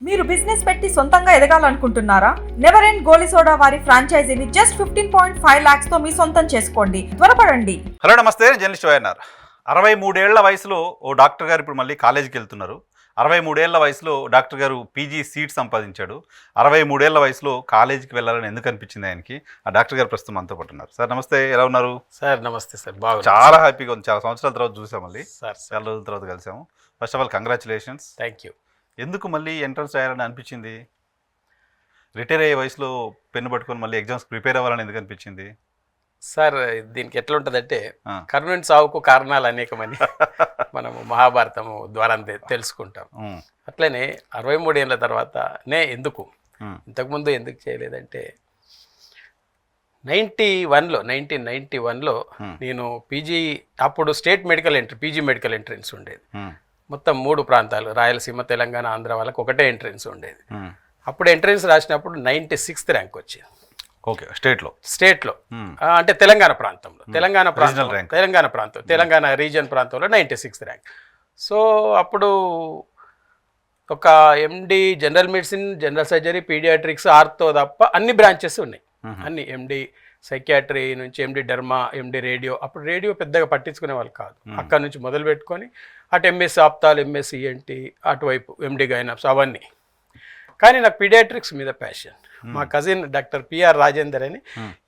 మీరు బిజినెస్ పెట్టి సొంతంగా ఎదగాలనుకుంటున్నారా? నెవర్ ఎండ్ గోలీ సోడా వారి ఫ్రాంచైజీని జస్ట్ 15.5 lakhs తో మీ సొంతం చేసుకోండి. త్వరపడండి. హలో నమస్తే, జర్నలిస్ట్ వైఎన్ఆర్. 63 ఏళ్ల వయసులో ఓ డాక్టర్ గారు ఇప్పుడు మళ్ళీ కాలేజీకి వెళ్తున్నారు. 63 ఏళ్ల వయసులో డాక్టర్ గారు పీజీ సీట్ సంపాదించాడు. 63 ఏళ్ల వయసులో కాలేజీకి వెళ్ళాలని ఎందుకు అనిపించింది ఆయనకి? ఆ డాక్టర్ గారు ప్రస్తుతం మనతో పాటు ఉన్నారు. సార్ నమస్తే, ఎలా ఉన్నారు? సార్ నమస్తే సార్, బాగా చాలా హ్యాపీగా ఉంది. చాలా సంవత్సరాల తర్వాత చూసాం, మళ్ళీ సార్ చాలా రోజుల తర్వాత కలిసాము. First of all congratulations. Thank you. ఎందుకు మళ్ళీ ఎంట్రన్స్ రాయాలని అనిపించింది? రిటైర్ అయ్యే వయసులో పెన్ను పట్టుకొని మళ్ళీ ఎగ్జామ్స్ ప్రిపేర్ అవ్వాలని ఎందుకు అనిపించింది? సార్ దీనికి ఎట్లా ఉంటుందంటే, కర్ణుని సావుకు కారణాలు అనేకమని మనము మహాభారతము ద్వారా తెలుసుకుంటాం. అట్లనే 63 ఏళ్ళ తర్వాత ఎందుకు ఇంతకుముందు ఎందుకు చేయలేదంటే, 1991లో నేను పీజీ, అప్పుడు state medical entry, PG medical entrance ఉండేది. మొత్తం 3 ప్రాంతాలు, రాయలసీమ, తెలంగాణ, ఆంధ్ర వాళ్ళకి ఒకటే ఎంట్రన్స్ ఉండేది. అప్పుడు ఎంట్రన్స్ రాసినప్పుడు 96th ర్యాంక్ వచ్చింది. ఓకే, స్టేట్లో అంటే తెలంగాణ ప్రాంతంలో, తెలంగాణ రీజియన్ ప్రాంతంలో 96th ర్యాంక్. సో అప్పుడు ఒక MD general medicine, general surgery, paediatrics, ortho తప్ప అన్ని బ్రాంచెస్ ఉన్నాయి. అన్ని ఎండి సైకియాట్రీ నుంచి ఎండి డర్మా, ఎండి రేడియో. అప్పుడు రేడియో పెద్దగా పట్టించుకునే వాళ్ళు కాదు. అక్కడ నుంచి మొదలు పెట్టుకొని అటు ఎంఎస్ ఆప్తాల్, ఎంఎస్ ఈఎన్టీ, అటువైపు ఎండి గైనప్స్ అవన్నీ. కానీ నాకు పీడియాట్రిక్స్ మీద ప్యాషన్. మా కజిన్ డాక్టర్ పిఆర్ రాజేందర్ అని,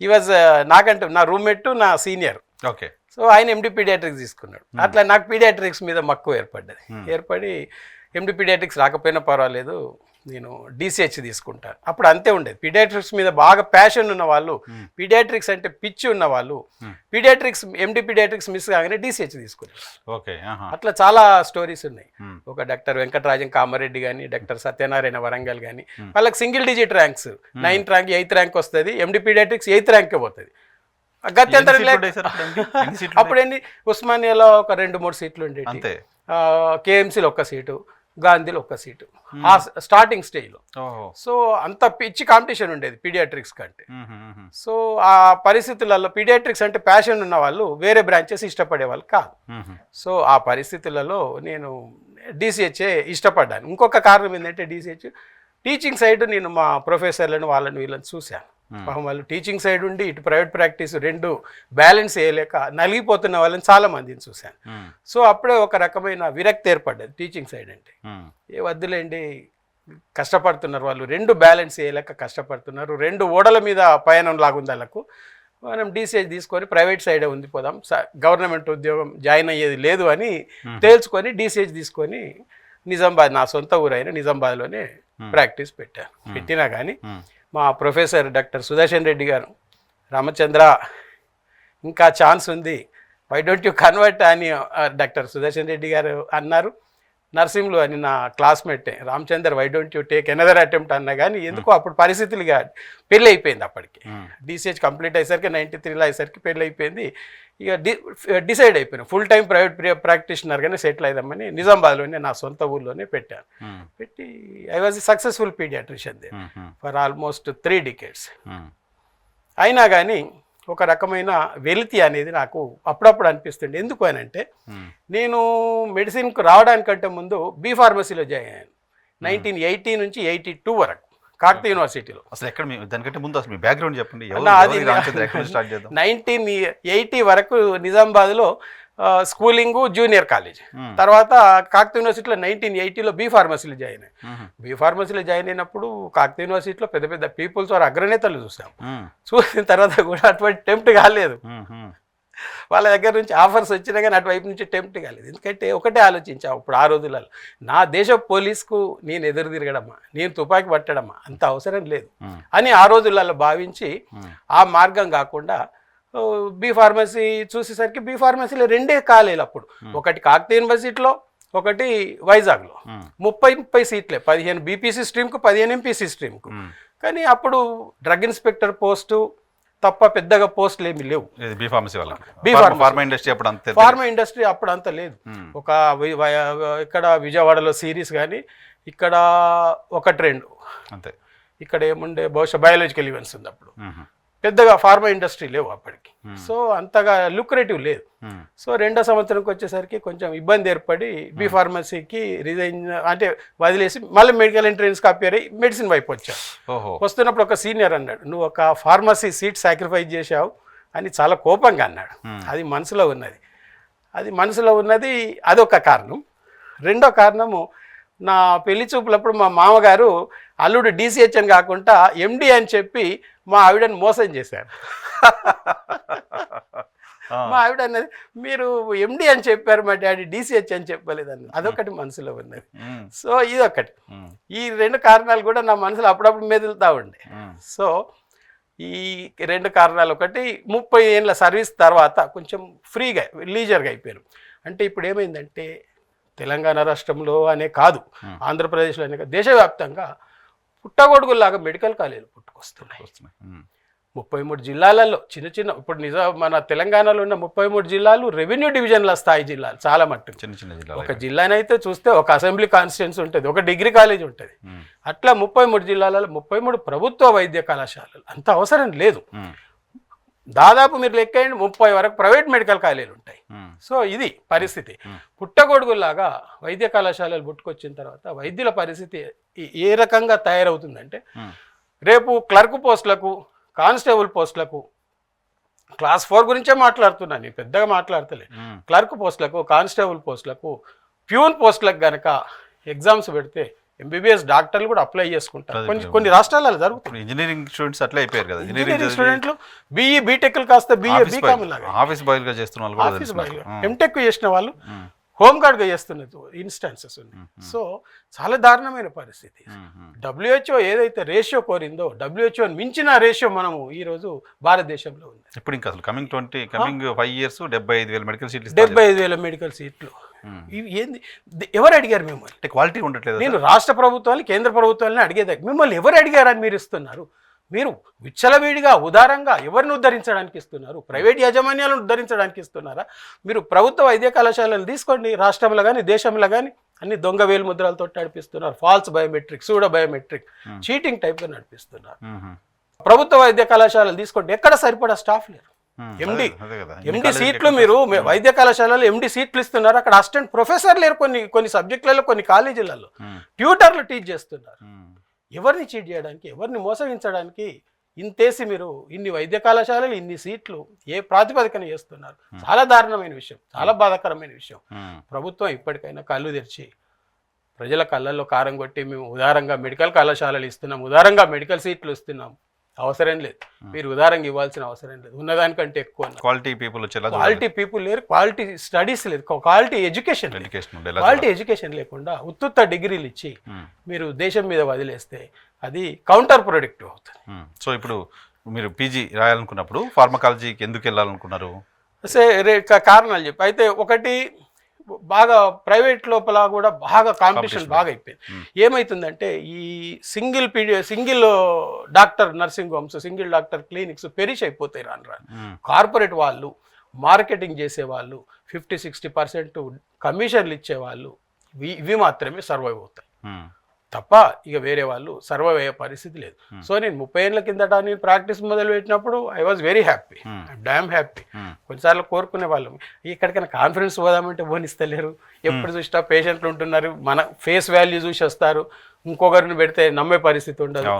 ఈ వాజ్ నాకంటే నా రూమ్మేట్, నా సీనియర్. ఓకే. సో ఆయన ఎండి పీడియాట్రిక్స్ తీసుకున్నాడు. అట్లా నాకు పీడియాట్రిక్స్ మీద మక్కువ ఏర్పడి ఎండి పీడియాట్రిక్స్ రాకపోయినా పర్వాలేదు, నేను డిసిహెచ్ తీసుకుంటాను. అప్పుడు అంతే ఉండేది. పీడియాట్రిక్స్ మీద బాగా ప్యాషన్ ఉన్న వాళ్ళు, పీడియాట్రిక్స్ అంటే పిచ్చి ఉన్న వాళ్ళు, పీడియాట్రిక్స్ ఎండి పీడియాట్రిక్స్ మిస్ కాగానే డిసిహెచ్ తీసుకున్నారు. ఓకే. అట్లా చాలా స్టోరీస్ ఉన్నాయి. ఒక డాక్టర్ వెంకటరాజన్ కామారెడ్డి కానీ, డాక్టర్ సత్యనారాయణ వరంగల్ కానీ, వాళ్ళకి single digit ranks, 9th rank, 8th rank వస్తుంది. ఎండి పీడియాట్రిక్స్ 8th ర్యాంకే పోతుంది. గత్యంతరం అప్పుడు ఏంటి, ఉస్మానియాలో ఒక 2-3 సీట్లు ఉండేవి, కేఎంసీలో 1 సీటు, గాంధీలో 1 సీటు, ఆ స్టార్టింగ్ స్టేజ్లో. సో అంత పిచ్చి కాంపిటీషన్ ఉండేది పీడియాట్రిక్స్ కంటే. సో ఆ పరిస్థితులలో పీడియాట్రిక్స్ అంటే ప్యాషన్ ఉన్న వాళ్ళు వేరే బ్రాంచెస్ ఇష్టపడే వాళ్ళు కాదు. సో ఆ పరిస్థితులలో నేను డిసిహెచ్ఏ ఇష్టపడ్డాను. ఇంకొక కారణం ఏంటంటే, డిసిహెచ్ టీచింగ్ సైడ్ నేను మా ప్రొఫెసర్లను వాళ్ళని వీళ్ళని చూశాను. వాళ్ళు టీచింగ్ సైడ్ ఉండి ఇటు ప్రైవేట్ ప్రాక్టీస్ 2 బ్యాలెన్స్ చేయలేక నలిగిపోతున్న వాళ్ళని చాలా మందిని చూశాను. సో అప్పుడే ఒక రకమైన విరక్తి ఏర్పడ్డది టీచింగ్ సైడ్ అంటే. వద్దులేండి, కష్టపడుతున్నారు వాళ్ళు, 2 బ్యాలెన్స్ చేయలేక కష్టపడుతున్నారు, 2 ఓడల మీద పయనం లాగుంది వాళ్ళకు. మనం డిసిహెచ్ తీసుకొని ప్రైవేట్ సైడే ఉండిపోదాం, గవర్నమెంట్ ఉద్యోగం జాయిన్ అయ్యేది లేదు అని తేల్చుకొని డిసిహెచ్ తీసుకొని నిజామాబాద్, నా సొంత ఊరైన నిజామాబాద్లోనే ప్రాక్టీస్ పెట్టినా కానీ మా ప్రొఫెసర్ డాక్టర్ సుదర్శన్ రెడ్డి గారు, రామచంద్ర ఇంకా ఛాన్స్ ఉంది, వై డోంట్ యూ కన్వర్ట్ అని డాక్టర్ సుదర్శన్ రెడ్డి గారు అన్నారు. నర్సింహ్లో అని నా క్లాస్మేటే, Ramachandra why don't you take another attempt అన్నా కానీ ఎందుకో అప్పుడు పరిస్థితులు పెళ్ళి అయిపోయింది. అప్పటికి డిసిహెచ్ కంప్లీట్ అయ్యేసరికి 93లో అయ్యేసరికి పెళ్ళి అయిపోయింది. ఇక డిసైడ్ అయిపోయినా ఫుల్ టైం ప్రైవేట్ ప్రాక్టీషనర్గానే సెటిల్ అయిదామని నిజామాబాద్లోనే నా సొంత ఊళ్ళోనే పెట్టాను. పెట్టి I was successful paediatrician there for almost 3 decades. అయినా కానీ ఒక రకమైన వెలితి అనేది నాకు అప్పుడప్పుడు అనిపిస్తుంది. ఎందుకు అని అంటే, నేను మెడిసిన్కు రావడానికంటే ముందు బీ ఫార్మసీలో జాయిన్ అయ్యాను 1980 నుంచి 82 వరకు కాకతీయ యూనివర్సిటీలో. అసలు ఎక్కడ దానికంటే ముందు అసలు మీ బ్యాక్గ్రౌండ్ చెప్పండి. 1980 వరకు నిజామాబాద్లో స్కూలింగ్, జూనియర్ కాలేజ్. తర్వాత కాకతీయ యూనివర్సిటీలో 1980లో బీ ఫార్మసీలో జాయిన్ అయ్యాను. బీ ఫార్మసీలో జాయిన్ అయినప్పుడు కాకతీయ యూనివర్సిటీలో పెద్ద పెద్ద పీపుల్స్ వారు అగ్రనేతలు చూసాం. చూసిన తర్వాత కూడా అటువంటి టెంప్ట్ కాలేదు. వాళ్ళ దగ్గర నుంచి ఆఫర్స్ వచ్చినా కానీ అటువైపు నుంచి టెంప్ట్ కాలేదు. ఎందుకంటే ఒకటే ఆలోచించాము ఇప్పుడు ఆ రోజులలో, నా దేశ పోలీస్కు నేను ఎదురు తిరగడమా, నేను తుపాకీ పట్టడమా అంత అవసరం లేదు అని ఆ రోజులలో భావించి ఆ మార్గం కాకుండా బీ ఫార్మసీ చూసేసరికి బీ ఫార్మసీలో 2 కాలేజీలు అప్పుడు, ఒకటి కాకతీయ యూనివర్సిటీలో, ఒకటి వైజాగ్లో. 30 సీట్లే, 15 బీపీసీ స్ట్రీమ్కు, 15 ఎంపీసీ స్ట్రీమ్కు. కానీ అప్పుడు డ్రగ్ ఇన్స్పెక్టర్ పోస్టు తప్ప పెద్దగా పోస్టులు ఏమి లేవు ఫార్మా ఇండస్ట్రీ అప్పుడు అంత లేదు. ఒక ఇక్కడ విజయవాడలో సిరీస్ కానీ, ఇక్కడ 1-2 అంతే. ఇక్కడ ఏముండే బహుశా బయాలజికల్ ఈవెంట్స్ ఉంది అప్పుడు. పెద్దగా ఫార్మా ఇండస్ట్రీ లేవు అప్పటికి, సో అంతగా లుక్రేటివ్ లేదు. సో రెండో సంవత్సరంకి వచ్చేసరికి కొంచెం ఇబ్బంది ఏర్పడి బి ఫార్మసీకి రిజైన్ అంటే వదిలేసి మళ్ళీ మెడికల్ ఎంట్రన్స్కి అప్పేర్ అయ్యి మెడిసిన్ వైపు వచ్చాను. వస్తున్నప్పుడు ఒక సీనియర్ అన్నాడు, నువ్వు ఒక ఫార్మసీ సీట్ సాక్రిఫైస్ చేశావు అని చాలా కోపంగా అన్నాడు. అది మనసులో ఉన్నది అదొక కారణం. రెండో కారణము, నా పెళ్లి చూపులప్పుడు మా మామగారు అల్లుడు DCH అని కాకుండా MD అని చెప్పి మా ఆవిడని మోసం చేశారు. మా ఆవిడ అన్నది, మీరు MD అని చెప్పారు, మా డాడీ DCH అని చెప్పలేదన్న. అదొకటి మనసులో ఉన్నది. సో ఇదొకటి, ఈ రెండు కారణాలు కూడా నా మనసులో అప్పుడప్పుడు మెదులుతూ ఉండే. సో ఈ రెండు కారణాలు, ఒకటి 30 ఏళ్ళ సర్వీస్ తర్వాత కొంచెం ఫ్రీగా లీజర్గా అయిపోయాను. అంటే ఇప్పుడు ఏమైందంటే తెలంగాణ రాష్ట్రంలో అనే కాదు, ఆంధ్రప్రదేశ్లో అనే కాదు, దేశవ్యాప్తంగా పుట్టగొడుగులాగా మెడికల్ కాలేజీలు పుట్టుకొస్తున్నాయి. 33 జిల్లాలలో చిన్న ఇప్పుడు మన తెలంగాణలో ఉన్న 33 జిల్లాలు రెవెన్యూ డివిజన్ల స్థాయి జిల్లాలు, చాలా మట్టుకు చిన్న జిల్లా. ఒక జిల్లానైతే చూస్తే ఒక అసెంబ్లీ కాన్స్టిట్యున్సీ ఉంటుంది, ఒక డిగ్రీ కాలేజ్ ఉంటుంది. అట్లా 33 జిల్లాలలో 33 ప్రభుత్వ వైద్య కళాశాలలు. అంత అవసరం లేదు, దాదాపు మీరు లెక్కేయండి 30 వరకు ప్రైవేట్ మెడికల్ కాలేజీలు ఉంటాయి. సో ఇది పరిస్థితి. పుట్టగొడుగులాగా వైద్య కళాశాలలు పుట్టుకొచ్చిన తర్వాత వైద్యుల పరిస్థితి ఏ రకంగా తయారవుతుందంటే, రేపు క్లర్క్ పోస్టులకు, కానిస్టేబుల్ పోస్టులకు, క్లాస్ 4 గురించే మాట్లాడుతున్నాను, నేను పెద్దగా మాట్లాడతలే, క్లర్క్ పోస్టులకు, కానిస్టేబుల్ పోస్టులకు, ప్యూన్ పోస్టులకు గనక ఎగ్జామ్స్ పెడితే MBBS డాక్టర్లు కూడా అప్లై చేసుకుంటారు. కొన్ని రాష్ట్రాలలో జరుగుతుంది. ఇంజనీరింగ్ స్టూడెంట్స్ అట్లా అయిపోయారు కదా, ఇంజనీరింగ్ స్టూడెంట్లు BE బీటెక్లు కాస్త BA బీకామ్ లాగా ఆఫీస్ బాయ్గా చేస్తున్న వాళ్ళు, ఆఫీస్ బాయ్గా MTech చేసిన వాళ్ళు హోంగార్డ్గా చేస్తున్నది ఇన్స్టాన్సెస్ ఉన్నాయి. సో చాలా దారుణమైన పరిస్థితి. WHO ఏదైతే రేషియో కోరిందో, WHO మించిన రేషియో మనము ఈరోజు భారతదేశంలో ఉంది. ఇప్పుడు ఇంకా అసలు కమింగ్ 5 years 75,000 మెడికల్ సీట్లు, 75,000 మెడికల్ సీట్లు. ఇవి ఏంది, ఎవరు అడిగారు మిమ్మల్ని? అంటే క్వాలిటీ ఉండట్లేదు. నేను రాష్ట్ర ప్రభుత్వాన్ని, కేంద్ర ప్రభుత్వాన్ని అడిగేది, మిమ్మల్ని ఎవరు అడిగారని మీరు ఇస్తున్నారు? మీరు విచ్చలవిడిగా ఉదారంగా ఎవరిని ఉద్ధరించడానికి ఇస్తున్నారు? ప్రైవేట్ యాజమాన్యాలను ఉద్ధరించడానికి ఇస్తున్నారా? మీరు ప్రభుత్వ వైద్య కళాశాలలు తీసుకోండి, రాష్ట్రంలో కానీ దేశంలో కానీ అన్ని దొంగ వేలు ముద్రలతో నడిపిస్తున్నారు. False biometric, pseudo biometric, cheating టైప్గా నడిపిస్తున్నారు. ప్రభుత్వ వైద్య కళాశాలలు తీసుకోండి, ఎక్కడ సరిపడా స్టాఫ్ లేరు. MD సీట్లు, మీరు వైద్య కళాశాలలో MD సీట్లు ఇస్తున్నారు, అక్కడ అసిస్టెంట్ ప్రొఫెసర్ లేరు. కొన్ని సబ్జెక్టులలో, కొన్ని కాలేజీలలో ట్యూటర్లు టీచ్ చేస్తున్నారు. ఎవరిని చీట్ చేయడానికి, ఎవరిని మోసగించడానికి ఇంతేసి మీరు ఇన్ని వైద్య కళాశాలలు, ఇన్ని సీట్లు ఏ ప్రాతిపదికన చేస్తున్నారు? చాలా దారుణమైన విషయం, చాలా బాధాకరమైన విషయం. ప్రభుత్వం ఇప్పటికైనా కళ్ళు తెరిచి ప్రజల కళ్ళల్లో కారం కొట్టి, మేము ఉదారంగా మెడికల్ కళాశాలలు ఇస్తున్నాం, ఉదారంగా మెడికల్ సీట్లు ఇస్తున్నాం, అవసరం లేదు, మీరు ఉదారంగా ఇవ్వాల్సిన అవసరం లేదు, ఉన్నదానికంటే ఎక్కువ. క్వాలిటీ పీపుల్ లేరు, క్వాలిటీ స్టడీస్ లేదు, క్వాలిటీ ఎడ్యుకేషన్ లేకుండా ఉత్తుత్త డిగ్రీలు ఇచ్చి మీరు దేశం మీద వదిలేస్తే అది కౌంటర్ ప్రొడక్టివ్ అవుతుంది. సో ఇప్పుడు మీరు PG రాయాలనుకున్నప్పుడు ఫార్మకాలజీకి ఎందుకు వెళ్ళాలనుకున్నారు? కారణాలు చెప్పి, అయితే ఒకటి, బాగా ప్రైవేట్ లోపల కూడా బాగా కాంపిటీషన్ బాగా అయిపోయింది. ఏమవుతుందంటే ఈ single doctor nursing homes, single doctor clinics perish అయిపోతాయి రాను రాను. కార్పొరేట్ వాళ్ళు, మార్కెటింగ్ చేసేవాళ్ళు, 50-60% కమిషన్లు ఇచ్చేవాళ్ళు, ఇవి మాత్రమే సర్వైవ్ అవుతాయి తప్ప ఇక వేరే వాళ్ళు సర్వైవ్ అయ్యే పరిస్థితి లేదు. సో నేను 30 ఏళ్ళ కిందట నేను ప్రాక్టీస్ మొదలు పెట్టినప్పుడు I was very happy, damn happy. కొన్నిసార్లు కోరుకునే వాళ్ళం, ఇక్కడికైనా కాన్ఫరెన్స్ పోదామంటే పోనిస్తలేరు, ఎప్పుడు చూసినా పేషెంట్లు ఉంటున్నారు, మన ఫేస్ వాల్యూ చూసి వస్తారు, ఇంకొకరిని పెడితే నమ్మే పరిస్థితి ఉండదు.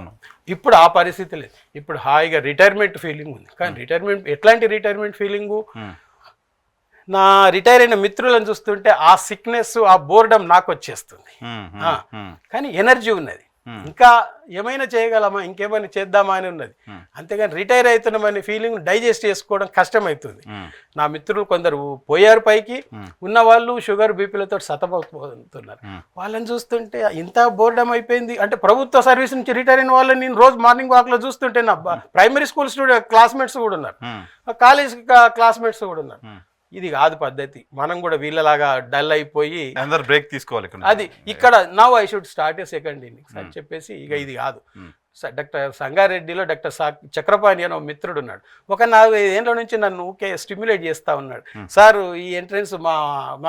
ఇప్పుడు ఆ పరిస్థితి లేదు, ఇప్పుడు హాయిగా రిటైర్మెంట్ ఫీలింగ్ ఉంది. కానీ రిటైర్మెంట్, ఎట్లాంటి రిటైర్మెంట్ ఫీలింగు, నా రిటైర్ అయిన మిత్రులను చూస్తుంటే ఆ సిక్నెస్, ఆ బోర్డమ్ నాకు వచ్చేస్తుంది. కానీ ఎనర్జీ ఉన్నది, ఇంకా ఏమైనా చేయగలమా, ఇంకేమైనా చేద్దామా అని ఉన్నది. అంతేగాని రిటైర్ అవుతున్నామనే ఫీలింగ్ డైజెస్ట్ చేసుకోవడం కష్టమవుతుంది. నా మిత్రులు కొందరు పోయారు పైకి, ఉన్న వాళ్ళు షుగర్ బీపీలతో సతమవుతున్నారు. వాళ్ళని చూస్తుంటే ఇంత బోర్డమ్ అయిపోయింది. అంటే ప్రభుత్వ సర్వీస్ నుంచి రిటైర్ అయిన వాళ్ళని నేను రోజు మార్నింగ్ వాక్లో చూస్తుంటే నా ప్రైమరీ స్కూల్ క్లాస్మేట్స్ కూడా ఉన్నారు, కాలేజ్ క్లాస్మేట్స్ కూడా ఉన్నారు. ఇది కాదు పద్ధతి, మనం కూడా వీళ్ళలాగా డల్ అయిపోయి అందరూ బ్రేక్ తీసుకోవాలి. అది ఇక్కడ now I should start A second innings అని చెప్పేసి ఇక ఇది కాదు. డాక్టర్ సంగారెడ్డిలో డాక్టర్ చక్రపాణి అని ఒక మిత్రుడు ఉన్నాడు. ఒక 45 ఏళ్ళ నుంచి నన్ను ఊకే స్టిమ్యులేట్ చేస్తూ ఉన్నాడు. సార్ ఈ ఎంట్రన్స్ మా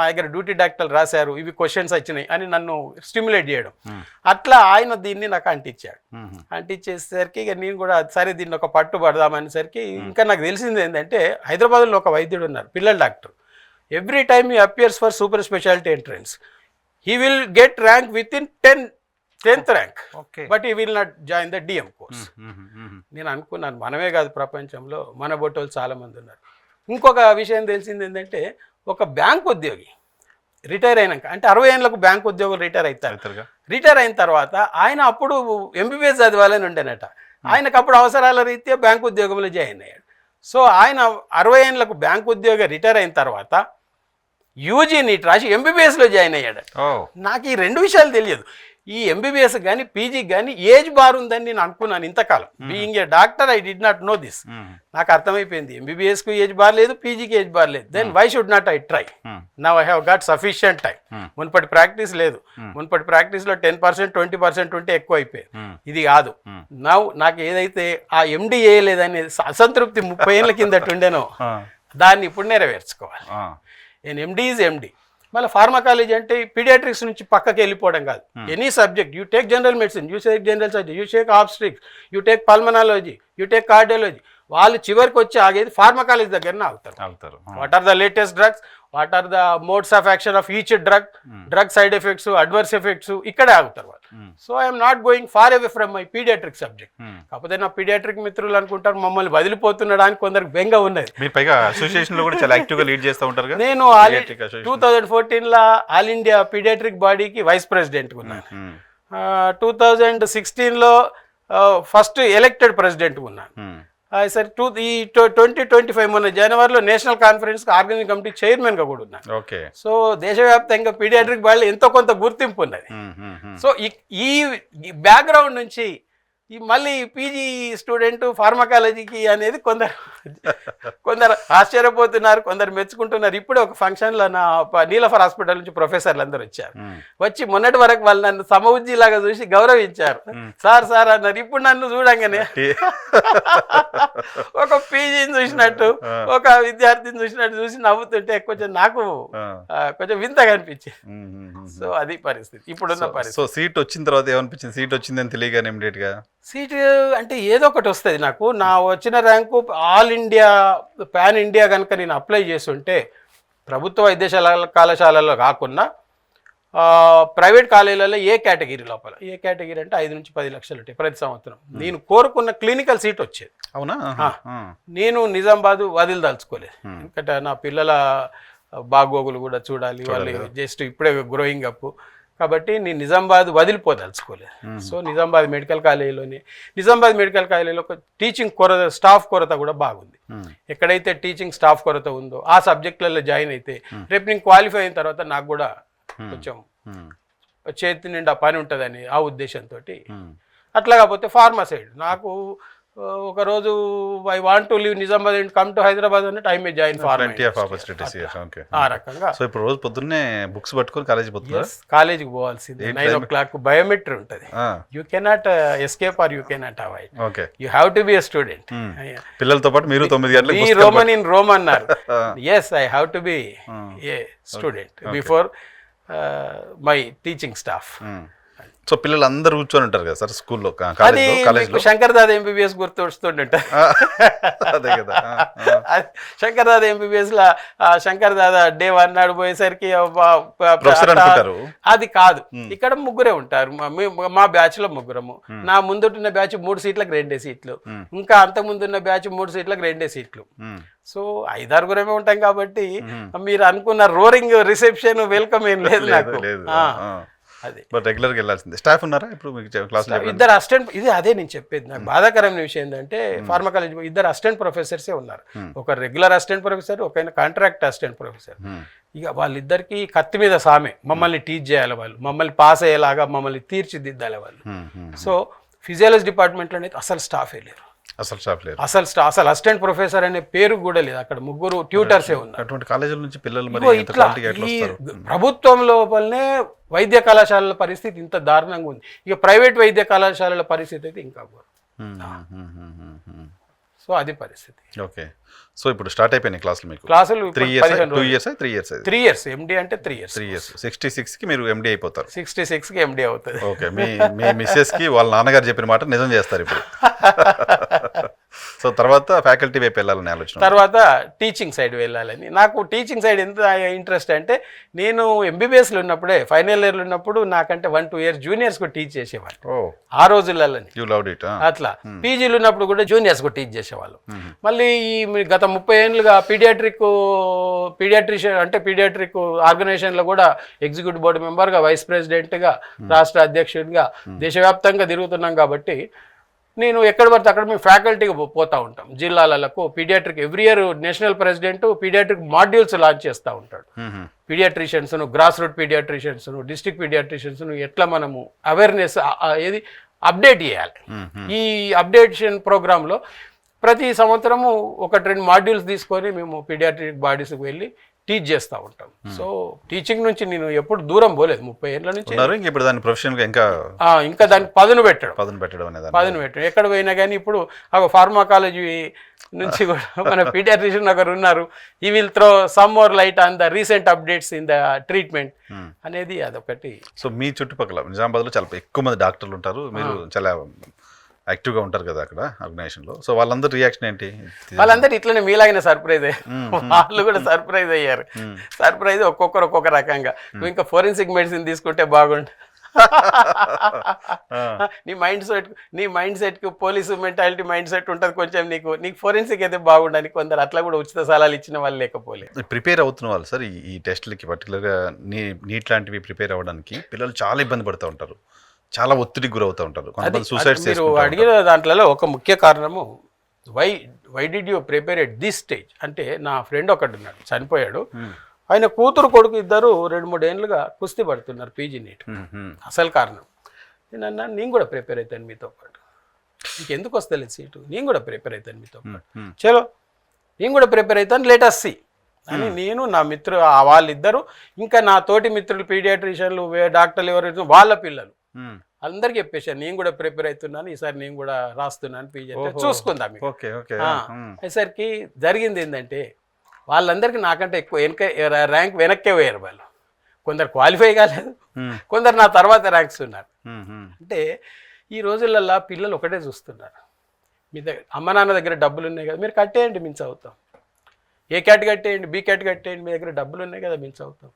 దగ్గర డ్యూటీ డాక్టర్లు రాశారు, ఇవి క్వశ్చన్స్ వచ్చినాయి అని నన్ను స్టిమ్యులేట్ చేయడం. అట్లా ఆయన దీన్ని నాకు అంటించాడు. అంటించేసరికి ఇక నేను కూడా సరే దీన్ని ఒక పట్టు పడదామనేసరికి ఇంకా నాకు తెలిసింది ఏంటంటే హైదరాబాద్లో ఒక వైద్యుడు ఉన్నారు, పిల్లల doctor. Every time he appears for super speciality entrance, he will get rank within 10th rank, but he will not join the DM course. నేను అనుకున్నాను మనమే కాదు ప్రపంచంలో మన బొట్టోళ్ళు చాలామంది ఉన్నారు. ఇంకొక విషయం తెలిసింది ఏంటంటే ఒక బ్యాంక్ ఉద్యోగి రిటైర్ అయినాక, అంటే 60 ఏళ్ళకు బ్యాంక్ ఉద్యోగులు రిటైర్ అవుతారు. రిటైర్ అయిన తర్వాత ఆయన అప్పుడు ఎంబీబీఎస్ చదవాలని ఉండేనట. ఆయనకు అప్పుడు అవసరాల రీత్యా బ్యాంక్ ఉద్యోగంలో జాయిన్ అయ్యాడు. సో ఆయన 60 ఏళ్ళకు బ్యాంక్ ఉద్యోగి రిటైర్ అయిన తర్వాత యూజీ నీట్ రాసి ఎంబీబీఎస్లో జాయిన్ అయ్యాడు. నాకు ఈ 2 విషయాలు తెలియదు. ఈ ఎంబీబీఎస్ కానీ పీజీకి కానీ ఏజ్ బార్ ఉందని నేను అనుకున్నాను ఇంతకాలం. Being a doctor I did not know this. నాకు అర్థమైపోయింది ఎంబీబీఎస్కు ఏజ్ బార్ లేదు, పీజీకి ఏజ్ బార్ లేదు. Then why should not I try? Now I have got sufficient time. మున్పటి ప్రాక్టీస్ లేదు. మున్పటి ప్రాక్టీస్లో 10%, 20% ఉంటే ఎక్కువ అయిపోయింది. ఇది కాదు. నౌ నాకు ఏదైతే ఆ ఎండి చేయలేదనే అసంతృప్తి 30 ఏళ్ళ కిందట ఉండేనో దాన్ని ఇప్పుడు నెరవేర్చుకోవాలి. నేను ఎండి ఈజ్ ఎండి. మళ్ళీ ఫార్మకాలజీ అంటే పీడియాట్రిక్స్ నుంచి పక్కకి వెళ్ళిపోవడం కాదు. Any subject you take general medicine, you take general surgery, you take obstetrics, you take pulmonology, you take cardiology. వాళ్ళు చివరికి వచ్చి ఆగేది ఫార్మకాలజీ దగ్గరనే ఆగుతారు. What are the latest drugs, what are the modes of action of each drug side effects, adverse effects, ఇక్కడే ఆగుతారు వాళ్ళు. So I'm not going far away from my paediatric subject. కాకపోతే నా పీడియాట్రిక్ మిత్రులు అనుకుంటారు మమ్మల్ని వదిలిపోతున్నాడు అని కొందరికి బెంగ ఉన్నది. నేను 2014లో ఆల్ ఇండియా పీడియాట్రిక్ బాడీకి వైస్ ప్రెసిడెంట్ ఉన్నాను. 2016లో ఫస్ట్ ఎలక్టెడ్ ప్రెసిడెంట్ ఉన్నాను. సార్ 2025 మొన్న జనవరిలో నేషనల్ కాన్ఫరెన్స్ ఆర్గనైజింగ్ కమిటీ చైర్మన్గా కూడా ఉన్నాను. సో దేశవ్యాప్తంగా పీడియాట్రిక్ బాడీలో ఎంతో కొంత గుర్తింపు ఉన్నది. సో ఈ బ్యాక్గ్రౌండ్ నుంచి ఈ మళ్ళీ పీజీ స్టూడెంట్ ఫార్మకాలజీకి అనేది కొందరు ఆశ్చర్యపోతున్నారు, కొందరు మెచ్చుకుంటున్నారు. ఇప్పుడే ఒక ఫంక్షన్లో నా నీలఫర్ హాస్పిటల్ నుంచి ప్రొఫెసర్లు అందరూ వచ్చారు. వచ్చి మొన్నటి వరకు వాళ్ళు నన్ను సమవుజ్జీ లాగా చూసి గౌరవించారు. సార్ అన్నారు. ఇప్పుడు నన్ను చూడంగానే ఒక పీజీని చూసినట్టు, ఒక విద్యార్థిని చూసినట్టు చూసి నవ్వుతుంటే కొంచెం నాకు కొంచెం వింతగా అనిపించింది. సో అది పరిస్థితి, ఇప్పుడున్న పరిస్థితి. సో సీట్ వచ్చిన తర్వాత ఏమనిపించింది? సీట్ వచ్చిందని తెలియగానే ఇమిడియట్గా సీట్ అంటే ఏదో ఒకటి వస్తుంది. నాకు నా వచ్చిన rank all India pan India కనుక నేను అప్లై చేస్తుంటే ప్రభుత్వ వైద్యశాల కళాశాలలో కాకుండా ప్రైవేట్ కాలేజీలలో ఏ కేటగిరీ లోపల, ఏ కేటగిరీ అంటే 5 నుంచి 10 లక్షలు ఉంటాయి ప్రతి సంవత్సరం. నేను కోరుకున్న క్లినికల్ సీట్ వచ్చేది. అవునా? నేను నిజామాబాద్ వదిలిదలుచుకోలేదు. ఎందుకంటే నా పిల్లల బాగోగులు కూడా చూడాలి, వాళ్ళు జస్ట్ ఇప్పుడే గ్రోయింగ్ అప్. కాబట్టి నేను నిజామాబాద్ వదిలిపోదలుచుకోలేదు. సో నిజామాబాద్ మెడికల్ కాలేజీలో ఒక టీచింగ్ కొరత, స్టాఫ్ కొరత కూడా బాగుంది. ఎక్కడైతే టీచింగ్ స్టాఫ్ కొరత ఉందో ఆ సబ్జెక్టులలో జాయిన్ అయితే రేపు నేను క్వాలిఫై అయిన తర్వాత నాకు కూడా కొంచెం చేతి నిండా పని ఉంటుందని ఆ ఉద్దేశంతో. అట్లా కాకపోతే ఫార్మా సైడ్ నాకు ఒక రోజు I want to leave Nizamabad and come to Hyderabad అన్నట్టు ఐ మే జాయిన్ ఆ రకంగా. సో ఇప్పుడు రోజు పొద్దున్నే బుక్స్ పట్టుకొని కాలేజీకి పోవాల్సింది. 9 o'clock బయోమెట్రీ ఉంటుంది. You cannot escape or you cannot avoid. You have to be a student. పిల్లలతో పాటు మీరు 9 గంటలకు ఈ రోమన్ ఇన్ రోమ్ అన్నారు. Yes, I have to be a student before my teaching staff. So పిల్లలు అందరూ కూర్చొని ఉంటారు కదా సార్ స్కూల్లో, కాలేజ్లో. శంకర్ దాదా ఎంబీబీఎస్ గుర్తొస్తుంటారు. శంకర్ దాదా ఎంబీబీఎస్ లా శంకర్ దాదా డే 1 నాడు పోయేసరికి అది కాదు. ఇక్కడ ముగ్గురే ఉంటారు. మా బ్యాచ్ లో ముగ్గురము. నా ముందున్న బ్యాచ్ 3 సీట్లకు 2 సీట్లు, ఇంకా అంత ముందున్న బ్యాచ్ 3 సీట్లకు 2 సీట్లు. సో 5-6 ఉంటాం కాబట్టి మీరు అనుకున్న రోరింగ్ రిసెప్షన్ వెల్కమ్ ఏం లేదు నాకు. రెగ్యులర్ గా వెళ్ళాల్సిందే. స్టాఫ్ ఉన్నారా ఇప్పుడు క్లాస్? 2 అసిస్టెంట్. ఇది అదే నేను చెప్పేది. నాకు బాధాకరమైన విషయం ఏంటంటే ఫార్మకాలజీ 2 అసిస్టెంట్ ప్రొఫెసర్సే ఉన్నారు. ఒక రెగ్యులర్ అసిస్టెంట్ ప్రొఫెసర్, ఒక కాంట్రాక్ట్ అసిస్టెంట్ ప్రొఫెసర్. ఇక వాళ్ళిద్దరికి కత్తి మీద సామే. మమ్మల్ని టీచ్ చేయాలి వాళ్ళు, మమ్మల్ని పాస్ అయ్యేలాగా మమ్మల్ని తీర్చిదిద్దాలి వాళ్ళు. సో ఫిజియాలజీ డిపార్ట్మెంట్లో అయితే అసలు స్టాఫే లేరు. అసలు స్టాఫ్ లేరు. అసలు అసిస్టెంట్ ప్రొఫెసర్ అనే పేరు కూడా లేదు అక్కడ, ముగ్గురు ట్యూటర్సే ఉన్నారు. అటువంటి కాలేజీల నుంచి పిల్లలు మరి ఇగో ఇంత ఇట్లా quality గా ఎట్లా ఈ వస్తారు? ప్రభుత్వం లోపలనే వైద్య కళాశాలల పరిస్థితి ఇంత దారుణంగా ఉంది. ఇక ప్రైవేట్ వైద్య కళాశాలల పరిస్థితి అయితే ఇంకా ఘోరం. సో అది పరిస్థితి. ఓకే. సో ఇప్పుడు స్టార్ట్ అయిపోయినాయి క్లాసులు మీకు? క్లాసులు 3 years 2 years 3 years 3 years ఎండి అంటే 3 years 3 years 66కి మీరు ఎండి అయిపోతారు. 66కి ఎండి అవుతుంది. ఓకే. మీ మిస్సెస్కి వాళ్ళ నాన్నగారు చెప్పిన మాట నిజం చేస్తారు ఇప్పుడు. సో తర్వాత ఫ్యాకల్టీ వైపు వెళ్ళాలని ఆలోచన, తర్వాత టీచింగ్ సైడ్ వెళ్ళాలని. నాకు టీచింగ్ సైడ్ ఎంత ఇంట్రెస్ట్ అంటే, నేను ఎంబీబీఎస్లో ఉన్నప్పుడే ఫైనల్ ఇయర్లో ఉన్నప్పుడు నాకంటే 1-2 years జూనియర్స్కు టీచ్ చేసేవాళ్ళు ఆ రోజులలో. You loved it. అట్లా పీజీలు ఉన్నప్పుడు కూడా జూనియర్స్కు టీచ్ చేసేవాళ్ళు. మళ్ళీ ఈ గత 30 ఏళ్ళుగా పీడియాట్రిషియన్ అంటే పీడియాట్రిక్ ఆర్గనైజేషన్లో కూడా ఎగ్జిక్యూటివ్ బోర్డు మెంబర్గా, వైస్ ప్రెసిడెంట్గా, రాష్ట్ర అధ్యక్షుడిగా దేశవ్యాప్తంగా తిరుగుతున్నాం కాబట్టి నేను ఎక్కడ పడితే అక్కడ మేము ఫ్యాకల్టీగా పోతూ ఉంటాం జిల్లాలకు. Paediatric every year national president paediatric modules launch చేస్తూ ఉంటాడు. పీడియాట్రిషియన్స్ను, గ్రాస్ రూట్ పీడియాట్రిషియన్స్ను, డిస్ట్రిక్ట్ పీడియాట్రిషియన్స్ను ఎట్లా మనము అవేర్నెస్ ఏది అప్డేట్ చేయాలి. ఈ అప్డేషన్ ప్రోగ్రాంలో ప్రతి సంవత్సరము 1-2 మాడ్యూల్స్ తీసుకొని మేము పీడియాట్రిక్ బాడీస్కి వెళ్ళి టీచ్ చేస్తూ ఉంటాం. సో టీచింగ్ నుంచి నేను ఎప్పుడు దూరం పోలేదు 30 ఏళ్ళ నుంచి. ఇప్పుడు దాన్ని ప్రొఫెషనల్గా ఇంకా దాన్ని పదును పెట్టడం ఎక్కడ పోయినా కానీ. ఇప్పుడు ఫార్మాకాలజీ నుంచి కూడా మన పీడియాట్రిషియన్ ఒకరు ఉన్నారు. ఈ will throw some more light on the recent updates in the treatment అనేది అదొకటి. సో మీ చుట్టుపక్కల నిజామాబాద్లో చాలా ఎక్కువ మంది డాక్టర్లు ఉంటారు, మీరు చాలా యాక్టివ్గా ఉంటారు కదా అక్కడ ఆర్గనైజేషన్లో. సో వాళ్ళందరూ రియాక్షన్ ఏంటి? వాళ్ళందరూ ఇట్లనే మీలాగిన సర్ప్రైజ్ వాళ్ళు కూడా సర్ప్రైజ్ అయ్యారు. సర్ప్రైజ్ ఒక్కొక్కరు ఒక్కొక్క రకంగా. నువ్వు ఇంకా ఫోరెన్సిక్ మెడిసిన్ తీసుకుంటే బాగుండు, నీ మైండ్ సెట్కి పోలీసు మెంటాలిటీ మైండ్ సెట్ ఉంటుంది కొంచెం, నీకు ఫోరెన్సిక్ అయితే బాగుండని కొందరు అట్లా కూడా ఉచిత సలహాలు ఇచ్చిన వాళ్ళు లేకపోలేదు. ప్రిపేర్ అవుతున్న వాళ్ళు సార్ ఈ టెస్ట్లకి పర్టికులర్గా నీట్ లాంటివి ప్రిపేర్ అవ్వడానికి పిల్లలు చాలా ఇబ్బంది పడుతూ ఉంటారు, చాలా ఒత్తిడికి గురవుతూ ఉంటారు. మీరు అడిగిన దాంట్లో ఒక ముఖ్య కారణము why did you prepare at this stage అంటే, నా ఫ్రెండ్ ఒకడు ఉన్నాడు, చనిపోయాడు. ఆయన కూతురు కొడుకు ఇద్దరు 2-3 ఏళ్ళుగా కుస్తీ పడుతున్నారు పీజీ నీట్. అసలు కారణం నేనన్నా, నేను కూడా ప్రిపేర్ అవుతాను మీతో పాటు, నీకు ఎందుకు వస్తలేదు సీటు, నేను కూడా ప్రిపేర్ అవుతాను మీతో పాటు, చలో నేను కూడా ప్రిపేర్ అవుతాను, లెట్ అస్ సీ అని నేను, నా మిత్రులు వాళ్ళిద్దరు, ఇంకా నా తోటి మిత్రులు పీడియాట్రిషియన్లు, డాక్టర్లు ఎవరు వాళ్ళ పిల్లలు అందరికి చెప్పేసాను నేను కూడా ప్రిపేర్ అవుతున్నాను, ఈసారి నేను కూడా రాస్తున్నాను పీజీ చూసుకుందాం. ఈసారికి జరిగింది ఏంటంటే, వాళ్ళందరికీ నాకంటే ఎక్కువ ర్యాంక్ వెనక్కే పోయారు వాళ్ళు. కొందరు క్వాలిఫై కాలేదు, కొందరు నా తర్వాత ర్యాంక్స్ ఉన్నారు. అంటే ఈ రోజులల్లో పిల్లలు ఒకటే చూస్తున్నారు, మీ దగ్గర అమ్మ నాన్న దగ్గర డబ్బులు ఉన్నాయి కదా మీరు కట్టేయండి మేము చదువుతాం, ఏ క్యాట్ కట్టేయండి, బి క్యాట్ కట్టేయండి, మీ దగ్గర డబ్బులు ఉన్నాయి కదా మేము చదువుతాం.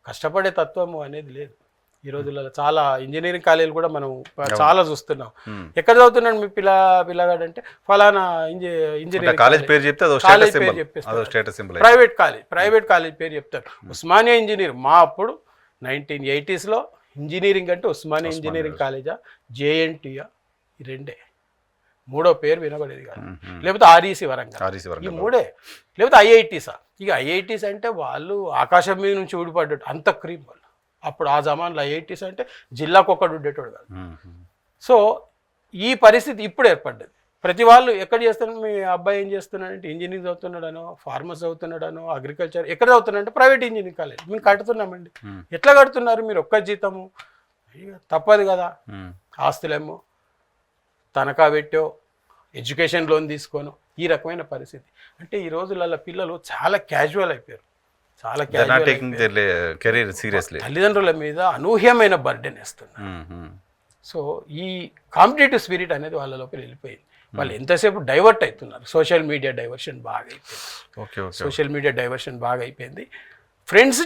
కష్టపడే తత్వము అనేది లేదు ఈ రోజులలో. చాలా ఇంజనీరింగ్ కాలేజీలు కూడా మనం చాలా చూస్తున్నాం. ఎక్కడ చదువుతున్నాడు మీ పిల్లగాడు అంటే, ఫలానా ఇంజనీరింగ్ కాలేజ్ పేరు చెప్పేస్తారు, ప్రైవేట్ కాలేజ్ పేరు చెప్తారు. ఉస్మానియా ఇంజనీర్, మా అప్పుడు 1980sలో ఇంజనీరింగ్ అంటే ఉస్మానియా ఇంజనీరింగ్ కాలేజా, జేఎన్టీయా, ఈ రెండే. మూడో పేరు వినబడేది కాదు. లేకపోతే ఆర్ఈసి వరంగల్, ఈ మూడే. లేకపోతే ఐఐటీసా. ఇక ఐఐటీస్ అంటే వాళ్ళు ఆకాశం మీద నుంచి ఊడిపడ్డట్టు అంత క్రీమ్ వాళ్ళు. అప్పుడు ఆ జమాన్లో ఐఐటీస్ అంటే జిల్లాకు ఒక్కడు ఉండేటోడు కాదు. సో ఈ పరిస్థితి ఇప్పుడు ఏర్పడ్డది. ప్రతి వాళ్ళు ఎక్కడ చేస్తున్నారు, మీ అబ్బాయి ఏం చేస్తున్నాడంటే ఇంజనీరింగ్ చదువుతున్నాడనో, ఫార్మసీ చదువుతున్నాడనో, అగ్రికల్చర్ ఎక్కడ చదువుతున్నాడంటే ప్రైవేట్ ఇంజనీరింగ్ కాలేజ్. మేము కడుతున్నామండి. ఎట్లా కడుతున్నారు మీరు? ఒక్క జీతము తప్పదు కదా, ఆస్తులేమో తనఖా పెట్టో, ఎడ్యుకేషన్ లోన్ తీసుకోను, ఈ రకమైన పరిస్థితి. అంటే ఈ రోజులలో పిల్లలు చాలా క్యాజువల్ అయిపోయారు, చాలా తల్లిదండ్రుల మీద అనూహ్యమైన బర్డెన్ వేస్తున్నారు. సో ఈ కాంపిటేటివ్ స్పిరిట్ అనేది వాళ్ళ లోపల వెళ్ళిపోయింది. వాళ్ళు ఎంతసేపు డైవర్ట్ అవుతున్నారు. సోషల్ మీడియా డైవర్షన్ బాగా అయిపోయింది. ఫ్రెండ్స్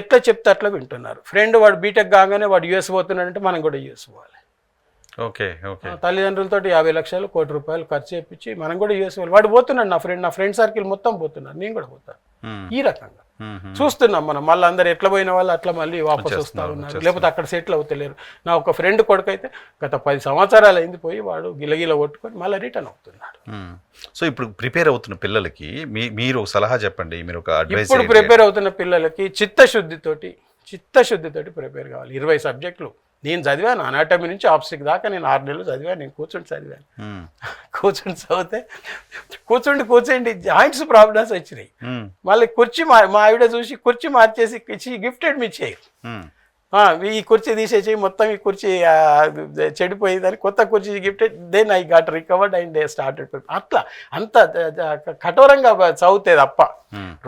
ఎట్లా చెప్తే అట్లా వింటున్నారు. ఫ్రెండ్ వాడు బీటెక్ కాగానే వాడు యూఎస్ పోతున్నాడంటే మనం కూడా యూఎస్ పోవాలి. తల్లిదండ్రులతో 50 లక్షలు, ₹1 కోటి ఖర్చు చేయించి మనం కూడా యూఎస్ పోవాలి. వాడు పోతున్నాడు, నా ఫ్రెండ్ సర్కిల్ మొత్తం పోతున్నారు, నేను కూడా పోతాను. ఈ రకంగా చూస్తున్నాం మనం. మళ్ళీ అందరు ఎట్లా పోయిన వాళ్ళు అట్లా మళ్ళీ వాపస్ వస్తూ ఉన్నారు, లేకపోతే అక్కడ సెటిల్ అవుతలేరు. నా ఒక ఫ్రెండ్ కొడుకు అయితే గత 10 సంవత్సరాలు అయింది పోయి, వాడు గిలగిల కొట్టుకొని మళ్ళీ రిటర్న్ అవుతున్నాడు. సో ఇప్పుడు ప్రిపేర్ అవుతున్న పిల్లలకి మీరు సలహా చెప్పండి. మీరు ఒక అడ్వైస్. ఇప్పుడు ప్రిపేర్ అవుతున్న పిల్లలకి చిత్తశుద్ధితోటి ప్రిపేర్ కావాలి. 20 సబ్జెక్టులు నేను చదివాను అనాటమీ నుంచి ఆబ్స్టిక్ దాకా నేను 6 నెలలు చదివాను. నేను కూర్చొని చదివాను. కూర్చొని చదివితే కూర్చోండి జాయింట్స్ ప్రాబ్లమ్స్ వచ్చినాయి. మళ్ళీ కుర్చీ మా ఆవిడ చూసి కుర్చీ మార్చేసి గిఫ్టెడ్ మీ చైర్, ఈ కుర్చీ తీసేసి మొత్తం ఈ కుర్చీ చెడిపోయిందని కొత్త కుర్చీ gifted. Then I got recovered and started. అట్లా అంత కఠోరంగా చదివితే తప్ప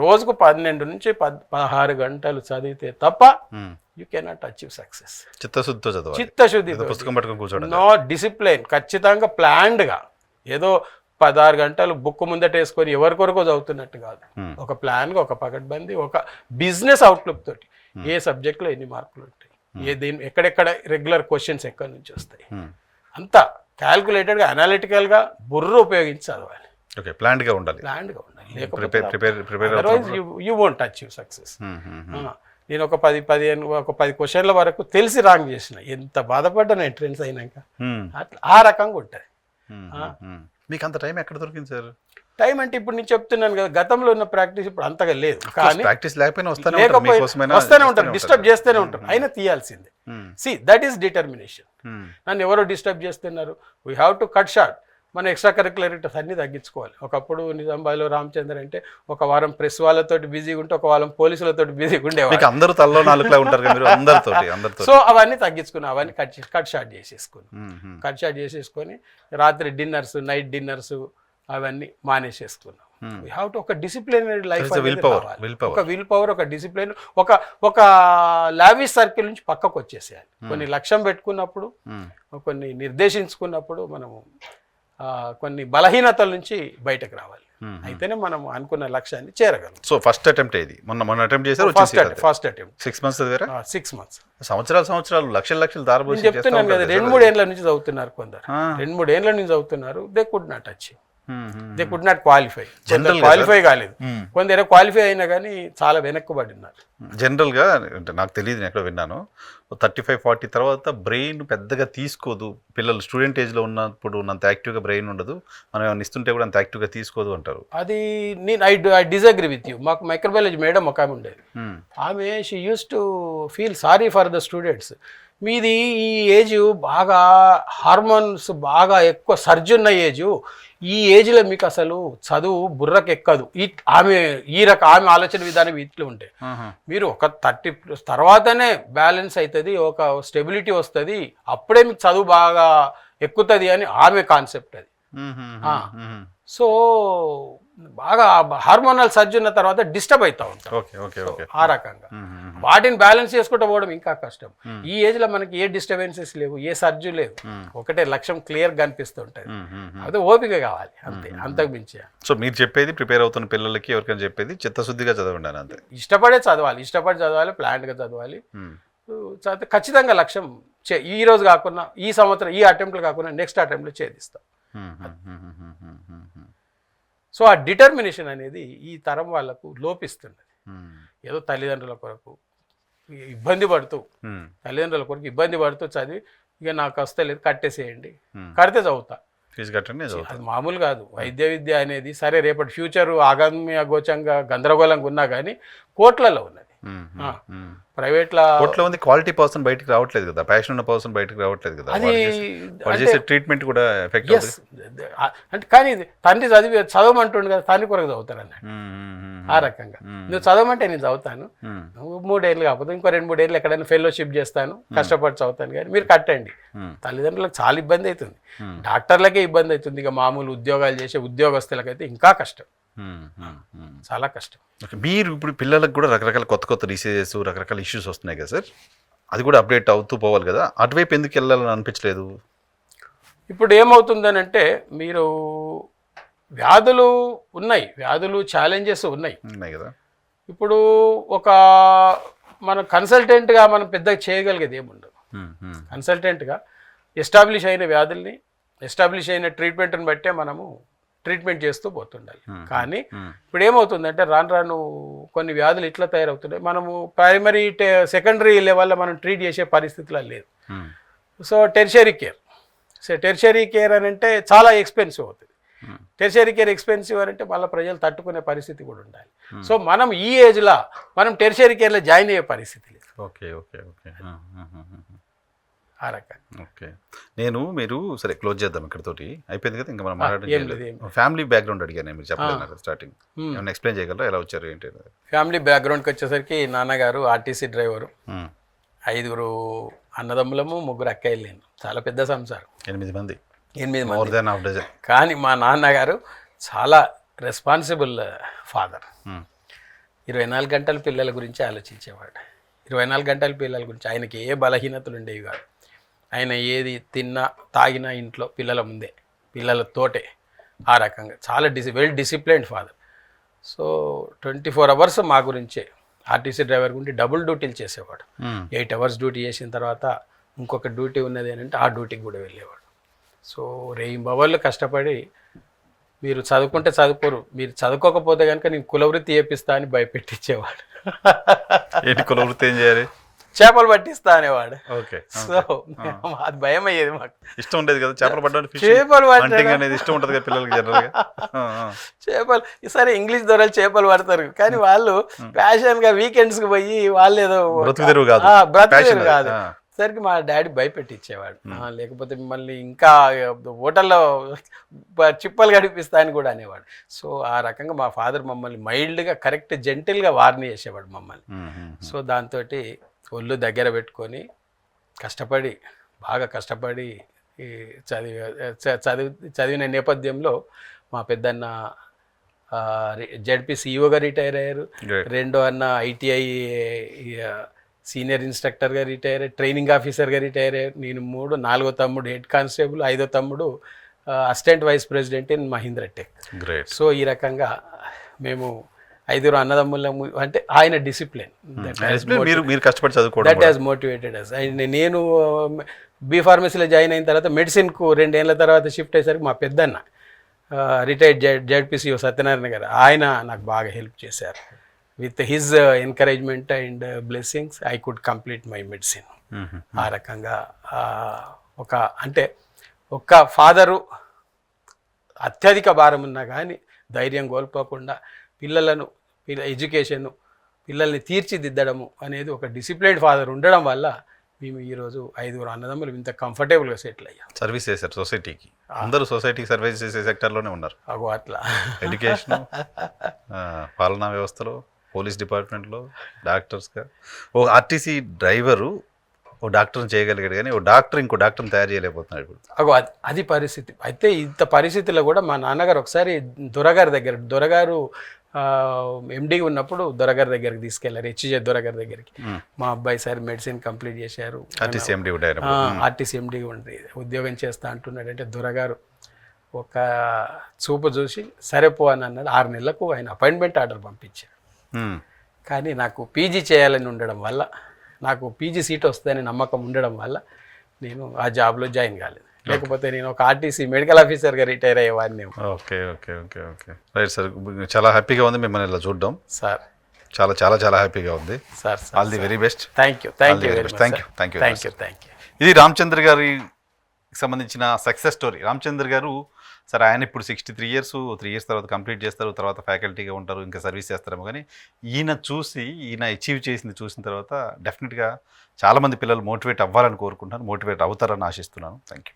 రోజుకు 12 నుంచి 16 గంటలు చదివితే తప్ప యూ కెనాట్ అచీవ్ సక్సెస్. చిత్తశుద్ధి, నో డిసిప్లిన్, ఖచ్చితంగా ప్లాన్డ్గా, ఏదో 16 గంటలు బుక్ ముందట వేసుకొని ఎవరికొరకో చదువుతున్నట్టు కాదు. ఒక ప్లాన్గా, ఒక పకడ్బందీ, ఒక బిజినెస్ అవుట్లుక్ తోటి ఏ సబ్జెక్ట్లో ఎన్ని మార్కులు ఉంటాయి, ఎక్కడెక్కడ రెగ్యులర్ క్వశ్చన్స్ ఎక్కడి నుంచి వస్తాయి, అంతా క్యాల్కులేటెడ్గా అనాలిటికల్గా బుర్ర ఉపయోగించి చదవాలి. ప్లాన్డ్గా ఉండాలి. Otherwise you won't achieve success. నేను ఒక 10 క్వశ్చన్ల వరకు తెలిసి రాంగ్ చేసిన, ఎంత బాధపడ్డాను ఎంట్రన్స్ అయినాక. అట్లా ఆ రకంగా ఉంటుంది. మీకు అంత టైం ఎక్కడ దొరికింది సార్? టైం అంటే ఇప్పుడు నేను చెప్తున్నాను కదా, గతంలో ఉన్న ప్రాక్టీస్ ఇప్పుడు అంతగా లేదు. కానీ ప్రాక్టీస్ లేకపోయినా వస్తూనే ఉంటారు, డిస్టర్బ్ చేస్తూనే ఉంటారు, అయినా తీయాల్సిందే. That is determination. నన్ను ఎవరో డిస్టర్బ్ చేస్తున్నారు, we have to cut short. మన ఎక్స్ట్రా కరిక్యులర్ అన్ని తగ్గించుకోవాలి. ఒకప్పుడు నిజామాబాద్లో రామచంద్ర అంటే ఒక వారం ప్రెస్ వాళ్ళతో బిజీగా ఉంటే ఒక వారం పోలీసులతో బిజీగా ఉండేవాళ్ళు. అందరూ తల్లో నాలుగులా ఉంటారు. సో అవన్నీ తగ్గించుకున్నాం, అవన్నీ కట్ షార్ట్ చేసేసుకొని రాత్రి డిన్నర్స్, నైట్ డిన్నర్స్ అవన్నీ మానేసేసుకున్నాం. వీ హ్యావ్ టు ఒక డిసిప్లినరీ లైఫ్, ఒక విల్ పవర్, ఒక డిసిప్లిన్, ఒక లావిష్ సర్కిల్ నుంచి పక్కకు వచ్చేసేయాలి. కొన్ని లక్ష్యం పెట్టుకున్నప్పుడు, కొన్ని నిర్దేశించుకున్నప్పుడు మనము కొన్ని బలహీనతల నుంచి బయటకు రావాలి. అయితేనే మనం అనుకున్న లక్ష్యాన్ని చేరగలం. సో ఫస్ట్ అటెంప్ట్ ఇది మొన్న అటెంప్ట్ చేశారు. ఫస్ట్ అటెంప్ట్ 6 months చదివారా? 6 months. సంవత్సరాలు లక్షలు దారబోసి చెప్తున్నాను కదా, 2-3 ఏళ్ల నుంచి చదువుతున్నారు కొందరు, 2-3 ఏళ్ల నుంచి చదువుతున్నారు. They could not achieve, they could not qualify. Qualify కాలేదు, కొందరు క్వాలిఫై అయినా కానీ చాలా వెనక్కుబడి ఉన్నారు. జనరల్గా అంటే నాకు తెలియదు, నేను ఎక్కడో విన్నాను, 35-40 తర్వాత బ్రెయిన్ పెద్దగా తీసుకోదు, పిల్లలు స్టూడెంట్ ఏజ్లో ఉన్నప్పుడు ఉన్నంత యాక్టివ్గా బ్రెయిన్ ఉండదు, మనం ఏమైనా ఇస్తుంటే కూడా అంత యాక్టివ్గా తీసుకోదు అంటారు. అది నేను ఐ డిజగ్రీ విత్ యూ. మాకు మైక్రోబయాలజీ మేడం ఒక ఆమె ఉండేది, ఆమె she use to feel sorry for the students. మీది ఈ ఏజ్ బాగా హార్మోన్స్ బాగా ఎక్కువ సర్జ్ ఉన్న ఏజు, ఈ ఏజ్లో మీకు అసలు చదువు బుర్రకు ఎక్కదు. ఆమె ఆలోచన విధానం ఇట్లా ఉంటే మీరు ఒక 30+ తర్వాతనే బ్యాలెన్స్ అవుతుంది, ఒక స్టెబిలిటీ వస్తుంది, అప్పుడే మీకు చదువు బాగా ఎక్కుతుంది అని ఆమె కాన్సెప్ట్ అది. సో బాగా హార్మోనల్ సర్జ్ ఉన్న తర్వాత డిస్టర్బ్ అవుతూ ఉంటాం. ఆ రకంగా వాటిని బ్యాలెన్స్ చేసుకుంటూ పోవడం ఇంకా కష్టం. ఈ ఏజ్ లో మనకి ఏ డిస్టర్బెన్సెస్ లేవు, ఏ సర్జు లేదు, ఒకటే లక్ష్యం క్లియర్ గా అనిపిస్తుంటది. అదే ఓపిక కావాలి, అంతే, అంతకు మించి. సో మీరు చెప్పేది ప్రిపేర్ అవుతున్న పిల్లలకి ఎవరికైనా చెప్పేది చిత్తశుద్ధిగా చదవండి, అంతే. ఇష్టపడి చదవాలి, ప్లాన్ గా చదవాలి. ఖచ్చితంగా లక్ష్యం ఈ రోజు కాకుండా, ఈ సంవత్సరం ఈ అటెంప్ట్లు కాకుండా నెక్స్ట్ అటెంప్ట్లు ఛేదిస్తాం. సో ఆ డిటర్మినేషన్ అనేది ఈ తరం వాళ్ళకు లోపిస్తున్నది. ఏదో తల్లిదండ్రుల కొరకు ఇబ్బంది పడుతూ చదివి ఇక నాకు వస్తలేదు కట్టేసేయండి, కడితే చదువుతా, అది మామూలు కాదు. వైద్య విద్య అనేది సరే రేపటి ఫ్యూచర్ ఆగమ్య గోచంగా గందరగోళంగా ఉన్నా కానీ కోట్లలో ఉన్నది. ప్రైవేట్లో ఉంది, క్వాలిటీ పర్సన్ బయటకు రావట్లేదు కదా, ప్యాషన్ ఉన్న పర్సన్ బయటకు రావట్లేదు కదా, ట్రీట్మెంట్ కూడా ఎఫెక్ట్ అంటే. కానీ తండ్రి చదవమంటుండు కదా, తండ్రి కొరకు చదువుతాను అన్నాడు. ఆ రకంగా నువ్వు చదవమంటే నేను చదువుతాను, నువ్వు 3 ఏళ్ళు కాకపోతే ఇంకో 2-3 ఏళ్ళు ఎక్కడైనా ఫెలోషిప్ చేస్తాను, కష్టపడి చదువుతాను, కానీ మీరు కట్టండి. తల్లిదండ్రులకు చాలా ఇబ్బంది అవుతుంది, డాక్టర్లకే ఇబ్బంది అవుతుంది, ఇక మామూలు ఉద్యోగాలు చేసే ఉద్యోగస్తులకైతే ఇంకా కష్టం, చాలా కష్టం. మీరు ఇప్పుడు పిల్లలకు కూడా రకరకాల కొత్త డిసీజెస్, రకరకాల ఇష్యూస్ వస్తున్నాయి కదా సార్, అది కూడా అప్డేట్ అవుతూ పోవాలి కదా, అటువైపు ఎందుకు వెళ్ళాలని అనిపించలేదు? ఇప్పుడు ఏమవుతుందని అంటే, మీరు వ్యాధులు ఛాలెంజెస్ ఉన్నాయి కదా. ఇప్పుడు ఒక మన కన్సల్టెంట్గా మనం పెద్దగా చేయగలిగేది ఏముండదు. కన్సల్టెంట్గా ఎస్టాబ్లిష్ అయిన వ్యాధుల్ని, ఎస్టాబ్లిష్ అయిన ట్రీట్మెంట్ని బట్టే మనము ట్రీట్మెంట్ చేస్తూ పోతుండాలి. కానీ ఇప్పుడు ఏమవుతుందంటే రాను కొన్ని వ్యాధులు ఇట్లా తయారవుతున్నాయి, మనము ప్రైమరీ సెకండరీ లెవెల్లో మనం ట్రీట్ చేసే పరిస్థితిలో లేదు. సో టెర్షరీ కేర్ అని అంటే చాలా ఎక్స్పెన్సివ్ అవుతుంది. టెర్షరీ కేర్ ఎక్స్పెన్సివ్ అని అంటే మళ్ళీ ప్రజలు తట్టుకునే పరిస్థితి కూడా ఉండాలి. సో మనం ఈ ఏజ్లో మనం టెర్షరీ కేర్లో జాయిన్ అయ్యే పరిస్థితి లేదు. ఆ రకంగా. ఓకే. మీరు సరే క్లోజ్ చేద్దాం ఇక్కడతోటి, అయిపోయింది కదా, ఇంకా మనం ఏం లేదు, ఏం మాట్లాడడం. ఫ్యామిలీ బ్యాక్గ్రౌండ్ అడిగాను, మీరు చెప్పలేదు స్టార్టింగ్, ఏమైనా ఎక్స్ప్లెయిన్ చేయగలరా ఎలా వచ్చారు ఏంటి? ఫ్యామిలీ బ్యాక్గ్రౌండ్కి వచ్చేసరికి నాన్నగారు ఆర్టీసీ డ్రైవరు, 5 అన్నదమ్ములము, 3 అక్కయ్యలు, నేను చాలా పెద్ద సంసారం, 8 మంది, 8 మోర్ మంది. Then half dozen. కానీ మా నాన్నగారు చాలా రెస్పాన్సిబుల్ ఫాదర్. 24 గంటలు పిల్లల గురించి ఆలోచించేవాడు. 24 గంటల పిల్లల గురించి ఆయనకి ఏ బలహీనతలు ఉండేవి కాదు. ఆయన ఏది తిన్నా తాగినా ఇంట్లో పిల్లల ముందే, పిల్లలతోటే, ఆ రకంగా చాలా well disciplined father. So 24 hours మా గురించే. ఆర్టీసీ డ్రైవర్ గురించి డబుల్ డ్యూటీలు చేసేవాడు. 8 అవర్స్ డ్యూటీ చేసిన తర్వాత ఇంకొక డ్యూటీ ఉన్నది అని అంటే ఆ డ్యూటీకి కూడా వెళ్ళేవాడు. సో రేయింబవళ్ళు కష్టపడి, మీరు చదువుకుంటే చదువుకోరు, మీరు చదువుకోకపోతే కనుక నేను కులవృత్తి చేపిస్తా అని భయపెట్టించేవాడు. ఏంటి కులవృత్తి ఏం చేయాలి? చేపలు పట్టిస్తా అనేవాడు. ఓకే. సో అది భయం అయ్యేది మాకు. ఇష్టం ఉండేది కదా చేపలు పట్టడం, చేపలు పట్టడం అనేది ఇష్టం ఉంటుంది కదా పిల్లలకి జనరల్గా. చేపలు సరే ఇంగ్లీష్ దొరలు చేపలు పడతారు, కానీ వాళ్ళు ప్యాషన్గా వీకెండ్స్కి పోయి వాళ్ళు ఏదో బ్రతుకుదెరువు కాదు, బ్రతుకుదెరువు కాదు సరికి మా డాడీ భయపెట్టించేవాడు. లేకపోతే మిమ్మల్ని ఇంకా హోటల్లో చిప్పలు గడిపిస్తా అని కూడా అనేవాడు. సో ఆ రకంగా మా ఫాదర్ మమ్మల్ని మైల్డ్గా కరెక్ట్ జెంటిల్గా వార్ని చేసేవాడు మమ్మల్ని. సో దాంతో ఒళ్ళు దగ్గర పెట్టుకొని కష్టపడి, బాగా కష్టపడి చదివిన నేపథ్యంలో మా పెద్దన్న జెడ్పీ సిఇఓగా రిటైర్ అయ్యారు. రెండో అన్న ఐటీఐ సీనియర్ ఇన్స్ట్రక్టర్గా రిటైర్ అయ్యారు, ట్రైనింగ్ ఆఫీసర్గా రిటైర్ అయ్యారు. నేను 3, 4వ తమ్ముడు హెడ్ కానిస్టేబుల్, 5వ తమ్ముడు assistant vice president in Mahindra Tech. So ఈ రకంగా మేము 5 అన్నదమ్ములము. అంటే ఆయన డిసిప్లిన్ మీరు కష్టపడి చదువుకోవడం దట్ హాజ్ మోటివేటెడ్ అస్. నేను బీ ఫార్మసీలో జాయిన్ అయిన తర్వాత మెడిసిన్కు 2 ఏళ్ళ తర్వాత షిఫ్ట్ అయ్యేసరికి మా పెద్దన్న రిటైర్డ్ జెడ్పీసీఓ సత్యనారాయణ గారు, ఆయన నాకు బాగా హెల్ప్ చేశారు. With his encouragement and blessings I could complete my medicine. ఆ రకంగా ఒక ఫాదరు అత్యధిక భారం ఉన్నా కానీ ధైర్యం కోల్పోకుండా ఎడ్యుకేషను, పిల్లల్ని తీర్చిదిద్దడము అనేది ఒక డిసిప్లైన్డ్ ఫాదర్ ఉండడం వల్ల మేము ఈరోజు 5 అన్నదమ్ములు ఇంత కంఫర్టబుల్గా సెటిల్ అయ్యాం. సర్వీస్ చేశారు సొసైటీకి, అందరూ సొసైటీకి సర్వీస్ చేసే సెక్టర్లోనే ఉన్నారు. అట్లా ఎడ్యుకేషన్, పాలనా వ్యవస్థలో, పోలీస్ డిపార్ట్మెంట్లో, డాక్టర్స్గా. ఓ ఆర్టీసీ డ్రైవరు ఓ డాక్టర్ని చేయగలిగాడు, కానీ ఓ డాక్టర్ ఇంకో డాక్టర్ని తయారు చేయలేకపోతున్నాడు ఇప్పుడు. అది పరిస్థితి. అయితే ఇంత పరిస్థితిలో కూడా మా నాన్నగారు ఒకసారి దొరగారు ఎండీగా ఉన్నప్పుడు దొరగారి దగ్గరికి తీసుకెళ్లారు, హెచ్జే దొరగారి దగ్గరికి. మా అబ్బాయి సార్ మెడిసిన్ కంప్లీట్ చేశారు, ఆర్టీసీ ఎండీగా ఉండి ఉద్యోగం చేస్తా అంటున్నాడు అంటే దొరగారు ఒక చూపు చూసి సరే పో అని అన్నాడు. 6 నెలలకు ఆయన అపాయింట్మెంట్ ఆర్డర్ పంపించారు. కానీ నాకు పీజీ చేయాలని ఉండడం వల్ల, నాకు పీజీ సీట్ వస్తుందని నమ్మకం ఉండడం వల్ల నేను ఆ జాబ్లో జాయిన్ కాలేదు. లేకపోతే నేను ఒక ఆర్టీసీ మెడికల్ ఆఫీసర్గా రిటైర్ అయ్యేవాడిని. Okay okay okay okay right sir. చాలా హ్యాపీగా ఉంది మిమ్మల్ని ఇలా చూడడం సార్. చాలా చాలా చాలా హ్యాపీగా ఉంది sir. All the very best. Thank you. ఇది రామచంద్ర గారికి సంబంధించిన సక్సెస్ స్టోరీ. రామచంద్ర గారు సరే ఆయన ఇప్పుడు 63 years, 3 years తర్వాత కంప్లీట్ చేస్తారు, తర్వాత ఫ్యాకల్టీగా ఉంటారు, ఇంకా సర్వీస్ చేస్తారేమో. కానీ ఈయన అచీవ్ చేసింది చూసిన తర్వాత డెఫినెట్గా చాలామంది పిల్లలు మోటివేట్ అవ్వాలని కోరుకుంటున్నాను, మోటివేట్ అవుతారని ఆశిస్తున్నాను. Thank you.